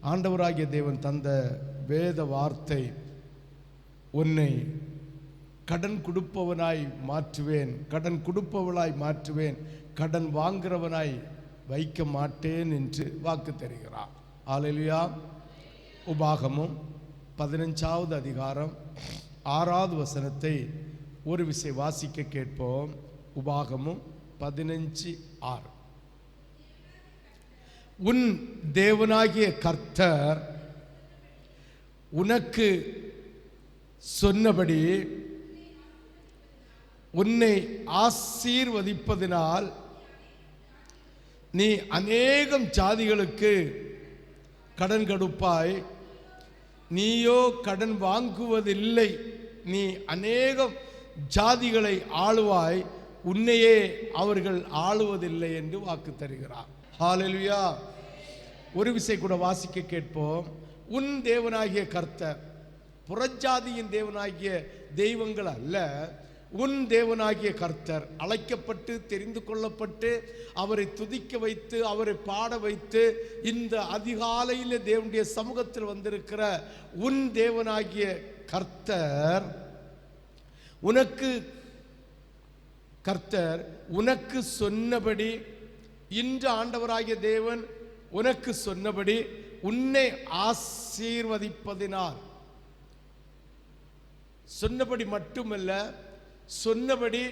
ஆண்டவராகிய தேவன் தந்த வேத வார்த்தை, உன்னை கடன் கொடுப்பவனாய் மாற்றுவேன், கடன் கொடுப்பவளாய் மாற்றுவேன், கடன் வாங்குறவனாய் வைக்க மாட்டேன் என்று வாக்கு தருகிறார். அல்லேலூயா. உபாகமம் 15வது அதிகாரம் 6வது வசனத்தை ஒரு விசை வாசிக்க கேட்போம். உபாகமம் 15:6. உன் தேவனாகிய கர்த்தர் உனக்கு சொன்னபடி உன்னை ஆசீர்வதிப்பதினால் நீ அநேகம் ஜாதிகளுக்கு கடன் கொடுப்பாய், நீயோ கடன் வாங்குவதில்லை, நீ அநேகம் ஜாதிகளை ஆளுவாய், உன்னையே அவர்கள் ஆளுவதில்லை என்று வாக்கு தருகிறார். ஹல்லேலூயா. ஒரு விசை கூட வாசிக்க கேட்போம். உன் தேவனாகிய கர்த்தர், புறஜாதியின் தேவனாகிய தெய்வங்கள் அல்ல, உன் தேவனாகிய கர்த்தர் அழைக்கப்பட்டு தெரிந்து கொள்ளப்பட்டு அவரை துதிக்க வைத்து அவரை பாட வைத்து இந்த அதிகாலையில் தேவனுடைய சமூகத்தில் வந்திருக்கிற உன் தேவனாகிய கர்த்தர் உனக்கு சொன்னபடி, இன்று ஆண்டவராகிய தேவன் உனக்கு சொன்னபடி உன்னை ஆசீர்வதிப்பதினால், சொன்னபடி மட்டுமல்ல, சொன்னபடி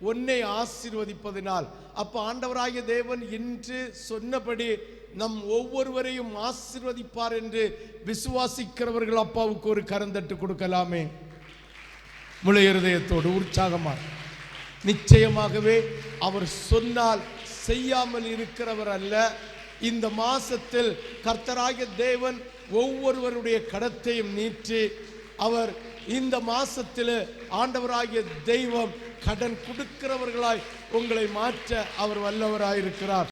உன்னை ஆசீர்வதிப்பதினால். அப்ப ஆண்டவராகிய தேவன் இன்று சொன்னபடி நம் ஒவ்வொருவரையும் ஆசீர்வதிப்பார் என்று விசுவாசிக்கிறவர்கள் அப்பாவுக்கு ஒரு கரந்தட்டு கொடுக்கலாமே. முழு இருதயத்தோடு உற்சாகமாக. நிச்சயமாகவே அவர் சொன்னால் செய்யாமல் இருக்கிறவர் அல்ல. இந்த மாசத்தில் கர்த்தராகிய தேவன் ஒவ்வொருவருடைய கடத்தையும் நீட்டி அவர் இந்த மாசத்தில் ஆண்டவராகிய தெய்வம் கடன் கொடுக்கிறவர்களாய் உங்களை மாற்ற அவர் வல்லவராயிருக்கிறார்.